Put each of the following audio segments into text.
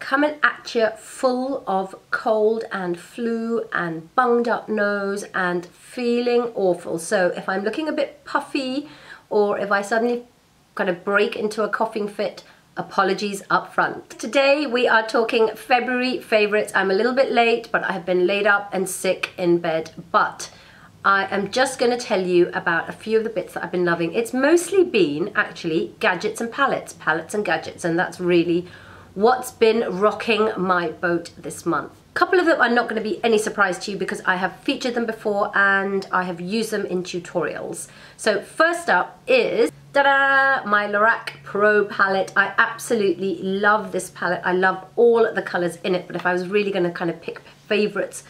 coming at you full of cold and flu and bunged up nose and feeling awful. So if I'm looking a bit puffy or if I suddenly kind of break into a coughing fit, apologies up front. Today we are talking February favorites. I'm a little bit late, but I have been laid up and sick in bed, but I am just going to tell you about a few of the bits that I've been loving. It's mostly been actually gadgets and palettes and gadgets, and that's really what's been rocking my boat this month. A couple of them are not going to be any surprise to you because I have featured them before and I have used them in tutorials. So first up is, ta-da, my Lorac Pro Palette. I absolutely love this palette. I love all the colours in it, but if I was really going to kind of pick favourites,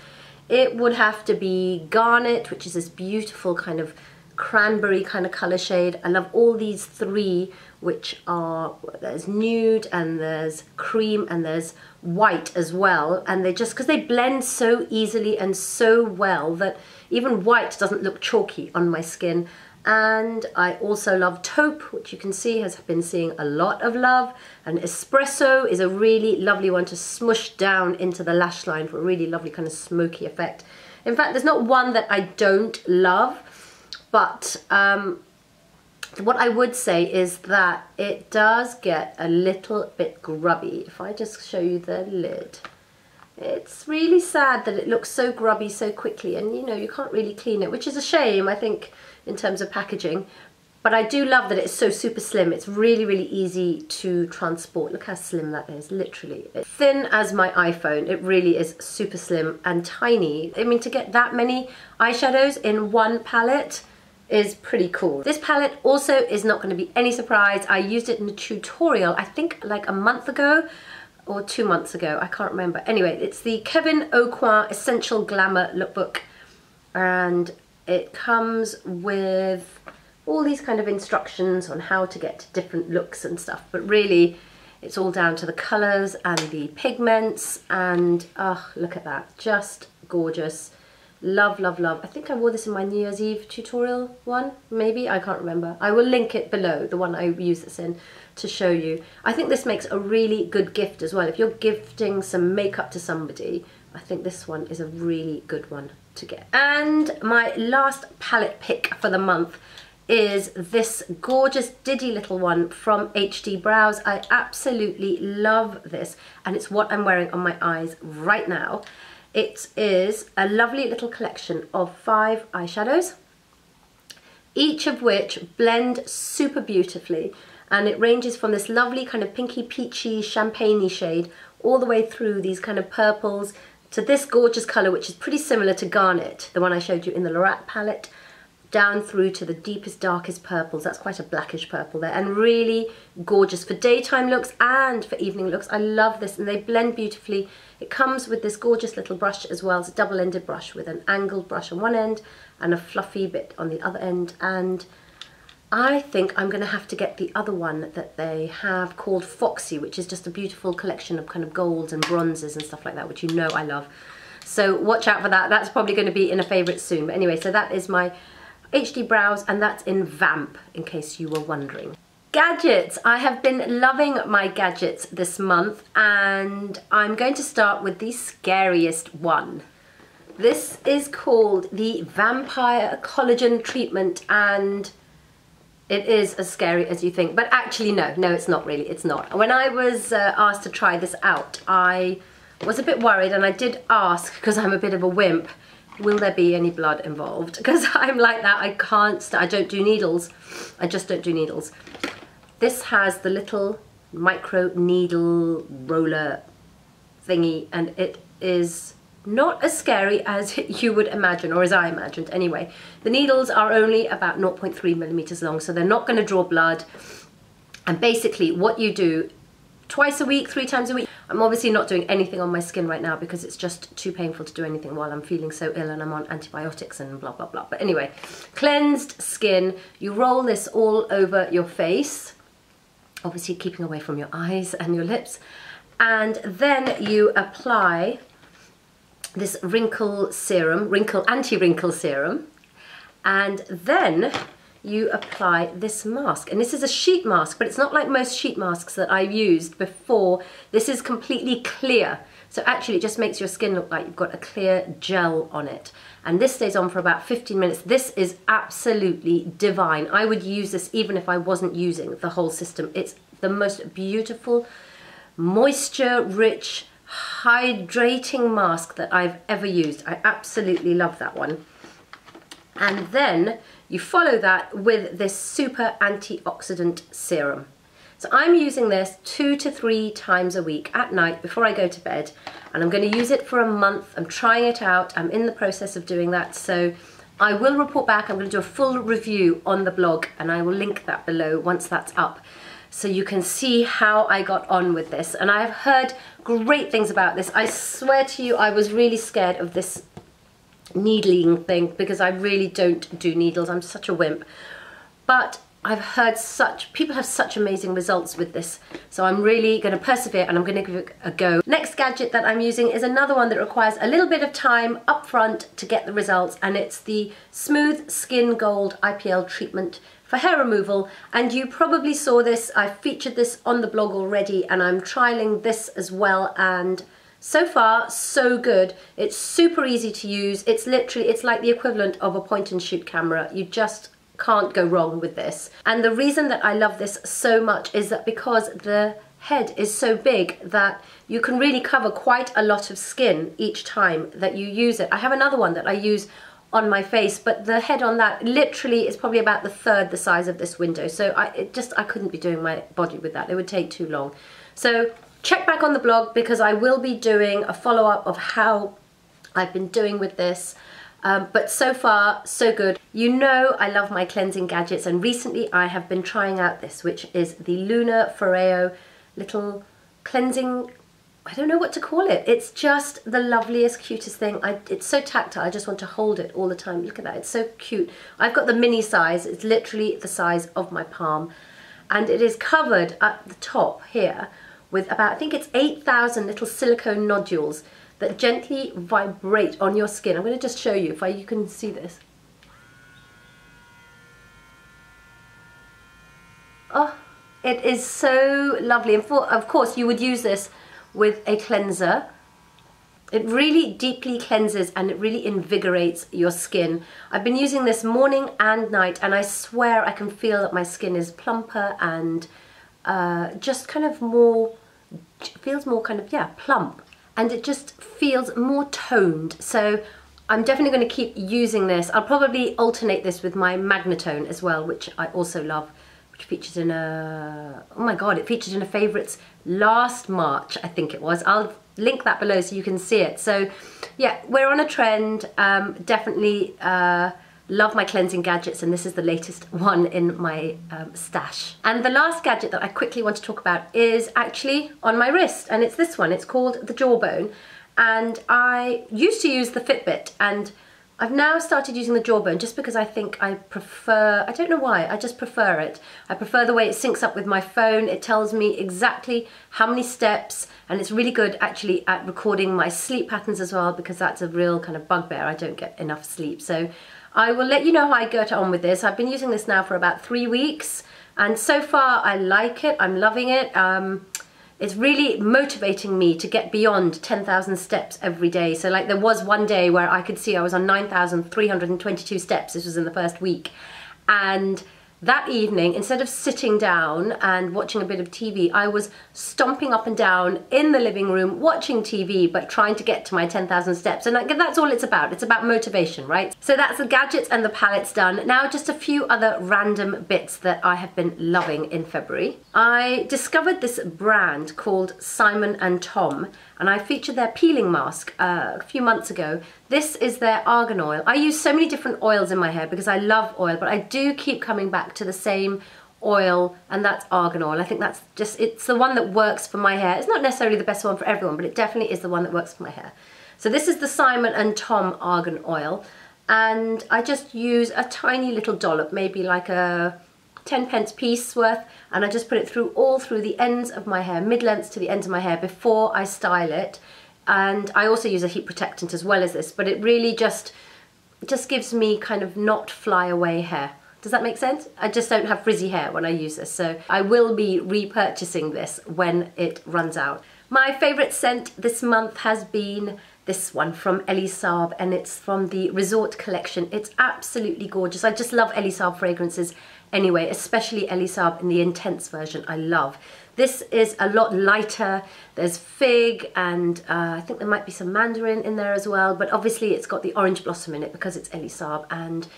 it would have to be Garnet, which is this beautiful kind of cranberry kind of colour shade. I love all these three, which are, there's nude and there's cream and there's white as well, and they just, because they blend so easily and so well that even white doesn't look chalky on my skin. And I also love Taupe, which you can see has been seeing a lot of love, and Espresso is a really lovely one to smush down into the lash line for a really lovely kind of smoky effect. In fact, there's not one that I don't love, but what I would say is that it does get a little bit grubby. If I just show you the lid, it's really sad that it looks so grubby so quickly, and you know, you can't really clean it, which is a shame, I think, in terms of packaging. But I do love that it's so super slim. It's really, really easy to transport. Look how slim that is, literally. It's thin as my iPhone. It really is super slim and tiny. I mean, to get that many eyeshadows in one palette is pretty cool. This palette also is not going to be any surprise. I used it in a tutorial, I think like a month ago or 2 months ago, I can't remember. Anyway, it's the Kevin Aucoin Essential Glamour Lookbook, and it comes with all these kind of instructions on how to get different looks and stuff, but really it's all down to the colours and the pigments, and oh, look at that, just gorgeous. Love, love, love. I think I wore this in my New Year's Eve tutorial one, maybe, I can't remember. I will link it below, the one I use this in, to show you. I think this makes a really good gift as well. If you're gifting some makeup to somebody, I think this one is a really good one to get. And my last palette pick for the month is this gorgeous diddy little one from HD Brows. I absolutely love this, and it's what I'm wearing on my eyes right now. It is a lovely little collection of 5 eyeshadows, each of which blend super beautifully, and it ranges from this lovely kind of pinky peachy champagne-y shade all the way through these kind of purples to this gorgeous colour, which is pretty similar to Garnet, the one I showed you in the Lorac palette, down through to the deepest, darkest purples. That's quite a blackish purple there, and really gorgeous for daytime looks and for evening looks. I love this, and they blend beautifully. It comes with this gorgeous little brush as well. It's a double-ended brush with an angled brush on one end and a fluffy bit on the other end, and I think I'm going to have to get the other one that they have called Foxy, which is just a beautiful collection of kind of golds and bronzes and stuff like that, which you know I love. So watch out for that. That's probably going to be in a favourite soon. But anyway, so that is my HD Brows, and that's in Vamp, in case you were wondering. Gadgets. I have been loving my gadgets this month, and I'm going to start with the scariest one. This is called the Vampire Collagen Treatment, and it is as scary as you think. But actually, no, it's not really. It's not. When I was asked to try this out, I was a bit worried, and I did ask, because I'm a bit of a wimp, will there be any blood involved? Because I'm like that. I don't do needles. I just don't do needles. This has the little micro needle roller thingy, and it is not as scary as you would imagine, or as I imagined anyway. The needles are only about 0.3 millimeters long, so they're not going to draw blood. And basically what you do twice a week, 3 times a week. I'm obviously not doing anything on my skin right now because it's just too painful to do anything while I'm feeling so ill and I'm on antibiotics and blah, blah, blah. But anyway, cleansed skin. You roll this all over your face, obviously keeping away from your eyes and your lips. And then you apply this wrinkle serum, anti-wrinkle serum. And then you apply this mask. And this is a sheet mask, but it's not like most sheet masks that I've used before. This is completely clear. So actually it just makes your skin look like you've got a clear gel on it. And this stays on for about 15 minutes. This is absolutely divine. I would use this even if I wasn't using the whole system. It's the most beautiful, moisture-rich, hydrating mask that I've ever used. I absolutely love that one. And then you follow that with this super antioxidant serum. So I'm using this 2 to 3 times a week at night before I go to bed, and I'm going to use it for a month. I'm trying it out. I'm in the process of doing that, so I will report back. I'm going to do a full review on the blog, and I will link that below once that's up, so you can see how I got on with this. And I have heard great things about this. I swear to you, I was really scared of this needling thing because I really don't do needles. I'm such a wimp. But I've heard people have such amazing results with this. So I'm really going to persevere and I'm going to give it a go. Next gadget that I'm using is another one that requires a little bit of time up front to get the results, and it's the SmoothSkin Gold IPL treatment for hair removal. And you probably saw this. I featured this on the blog already, and I'm trialing this as well, and so far so good. It's super easy to use. It's like the equivalent of a point and shoot camera. You just can't go wrong with this. And the reason that I love this so much is that because the head is so big that you can really cover quite a lot of skin each time that you use it. I have another one that I use on my face, but the head on that literally is probably about the third the size of this window. So I couldn't be doing my body with that. It would take too long. So check back on the blog because I will be doing a follow-up of how I've been doing with this. But so far, so good. You know I love my cleansing gadgets, and recently I have been trying out this, which is the Lunar Foreo little cleansing, I don't know what to call it. It's just the loveliest, cutest thing. It's so tactile, I just want to hold it all the time. Look at that, it's so cute. I've got the mini size, it's literally the size of my palm. And it is covered at the top here with about, I think it's 8,000 little silicone nodules that gently vibrate on your skin. I'm going to just show you if you can see this. Oh, it is so lovely. And of course you would use this with a cleanser. It really deeply cleanses and it really invigorates your skin. I've been using this morning and night, and I swear I can feel that my skin is plumper and just kind of more, feels more kind of, yeah, plump. And it just feels more toned. So I'm definitely going to keep using this. I'll probably alternate this with my Magnitone as well, which I also love, which features in a, oh my god, it featured in a favourites last March, I think it was. I'll link that below so you can see it. So yeah, we're on a trend. Definitely love my cleansing gadgets, and this is the latest one in my stash. And the last gadget that I quickly want to talk about is actually on my wrist, and it's this one. It's called the Jawbone, and I used to use the Fitbit, and I've now started using the Jawbone just because I think I prefer, I don't know why, I just prefer it. I prefer the way it syncs up with my phone. It tells me exactly how many steps, and it's really good actually at recording my sleep patterns as well, because that's a real kind of bugbear. I don't get enough sleep. So I will let you know how I get on with this. I've been using this now for about 3 weeks, and so far I like it. I'm loving it. It's really motivating me to get beyond 10,000 steps every day. So like there was one day where I could see I was on 9,322 steps. This was in the first week. And that evening, instead of sitting down and watching a bit of TV, I was stomping up and down in the living room, watching TV, but trying to get to my 10,000 steps. And that's all it's about. It's about motivation, right? So that's the gadgets and the palettes done. Now just a few other random bits that I have been loving in February. I discovered this brand called Simon & Tom, and I featured their peeling mask a few months ago. This is their argan oil. I use so many different oils in my hair because I love oil, but I do keep coming back to the same oil, and that's argan oil. I think that's just, it's the one that works for my hair. It's not necessarily the best one for everyone, but it definitely is the one that works for my hair. So this is the Simon & Tom argan oil, and I just use a tiny little dollop, maybe like a 10p piece worth, and I just put it all through the ends of my hair, mid-lengths to the ends of my hair before I style it. And I also use a heat protectant as well as this, but it really just gives me kind of not fly away hair. Does that make sense? I just don't have frizzy hair when I use this, so I will be repurchasing this when it runs out. My favourite scent this month has been this one from Elie Saab, and it's from the Resort collection. It's absolutely gorgeous. I just love Elie Saab fragrances anyway, especially Elie Saab in the intense version. I love. This is a lot lighter. There's fig and I think there might be some mandarin in there as well, but obviously it's got the orange blossom in it because it's Elie Saab, and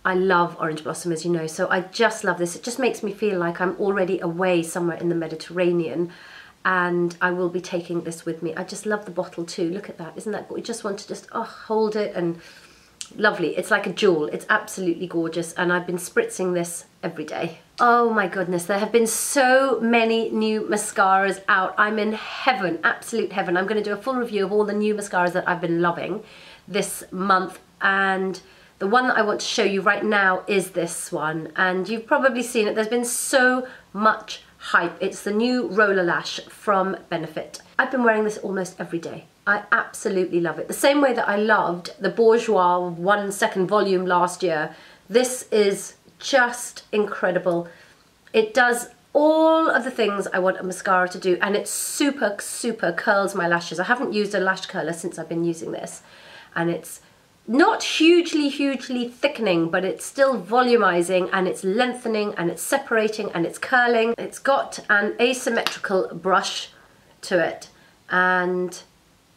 I love orange blossom, as you know, so I just love this. It just makes me feel like I'm already away somewhere in the Mediterranean, and I will be taking this with me. I just love the bottle too. Look at that. Isn't that good? You just want to just hold it, and lovely. It's like a jewel. It's absolutely gorgeous, and I've been spritzing this every day. Oh my goodness, there have been so many new mascaras out. I'm in heaven, absolute heaven. I'm going to do a full review of all the new mascaras that I've been loving this month, and the one that I want to show you right now is this one, and you've probably seen it. There's been so much hype. It's the new Rollerlash from Benefit. I've been wearing this almost every day. I absolutely love it. The same way that I loved the Bourjois 1/2 volume last year. This is just incredible. It does all of the things I want a mascara to do, and it super, super curls my lashes. I haven't used a lash curler since I've been using this, and it's not hugely thickening, but it's still volumizing, and it's lengthening, and it's separating, and it's curling. It's got an asymmetrical brush to it, and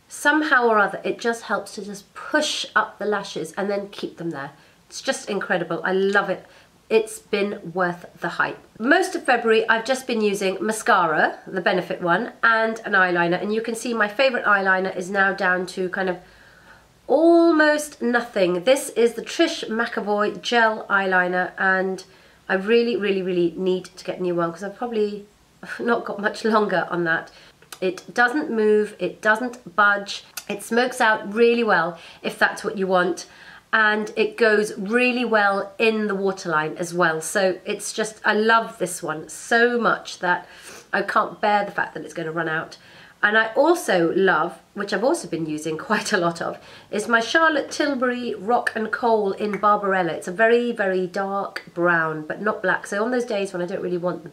somehow or other it just helps to just push up the lashes and then keep them there. It's just incredible. I love it. It's been worth the hype. Most of February I've just been using mascara, the Benefit one, and an eyeliner, and you can see my favorite eyeliner is now down to kind of almost nothing. This is the Trish Mcevoy gel eyeliner, and I really need to get a new one because I've probably not got much longer on that. It doesn't move, it doesn't budge, it smokes out really well if that's what you want, and it goes really well in the waterline as well. So it's just, I love this one so much that I can't bear the fact that it's going to run out. And I also love, which I've also been using quite a lot of, is my Charlotte Tilbury Rock and Coal in Barbarella. It's a very dark brown, but not black. So on those days when I don't really want the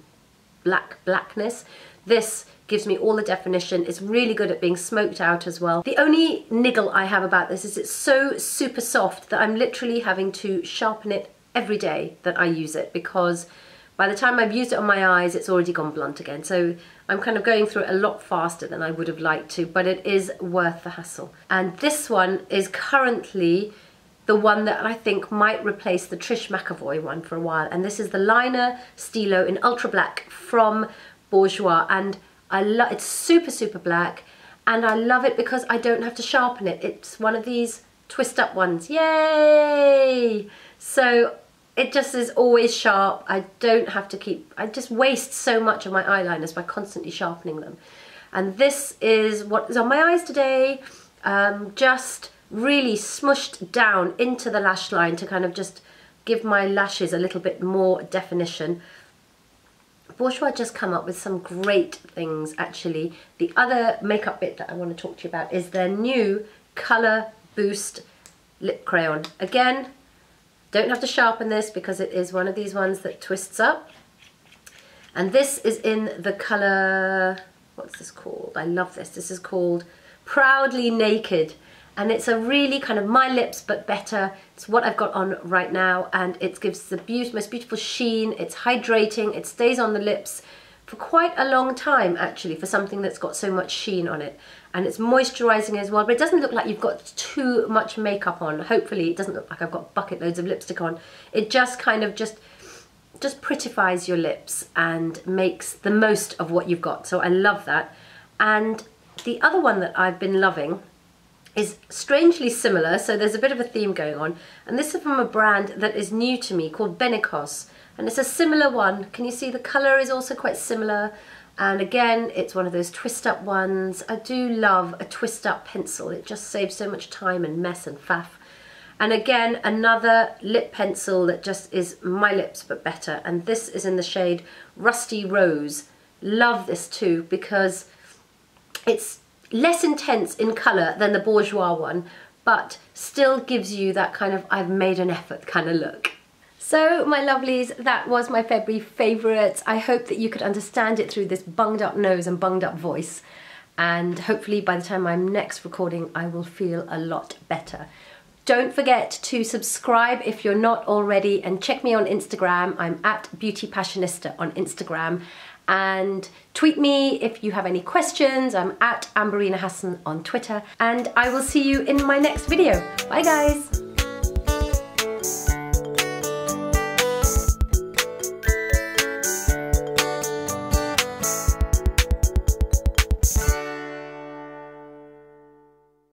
blackness, this gives me all the definition. It's really good at being smoked out as well. The only niggle I have about this is it's so super soft that I'm literally having to sharpen it every day that I use it, because by the time I've used it on my eyes, it's already gone blunt again. So I'm kind of going through it a lot faster than I would have liked to, but it is worth the hassle. And this one is currently the one that I think might replace the Trish Mcevoy one for a while. And this is the Liner Stylo in Ultra Black from Bourjois. And I love it's super black, and I love it because I don't have to sharpen it. It's one of these twist up ones. Yay! So it just is always sharp. I don't have to keep, I just waste so much of my eyeliners by constantly sharpening them. And this is what is on my eyes today, just really smushed down into the lash line to kind of just give my lashes a little bit more definition. Bourjois just come up with some great things actually. The other makeup bit that I want to talk to you about is their new Colour Boost lip crayon. Again, don't have to sharpen this because it is one of these ones that twists up. And this is in the colour, what's this called? I love this. This is called Proudly Naked. And it's a really kind of my lips but better. It's what I've got on right now, and it gives the most beautiful sheen. It's hydrating, it stays on the lips for quite a long time actually for something that's got so much sheen on it. And it's moisturising as well, but it doesn't look like you've got too much makeup on. Hopefully it doesn't look like I've got bucket loads of lipstick on. It just kind of just prettifies your lips and makes the most of what you've got. So I love that. And the other one that I've been loving is strangely similar, so there's a bit of a theme going on, and this is from a brand that is new to me called Benecoss, and it's a similar one. Can you see the colour is also quite similar? And again, it's one of those twist up ones. I do love a twist up pencil. It just saves so much time and mess and faff. And again, another lip pencil that just is my lips but better, and this is in the shade Rusty Rose. Love this too because it's less intense in colour than the Bourjois one, but still gives you that kind of I've made an effort kind of look. So my lovelies, that was my February favourites. I hope that you could understand it through this bunged up nose and bunged up voice. And hopefully by the time I'm next recording, I will feel a lot better. Don't forget to subscribe if you're not already, and check me on Instagram. I'm at Beauty Passionista on Instagram. And tweet me if you have any questions. I'm at Amberina Hassan on Twitter. And I will see you in my next video. Bye guys.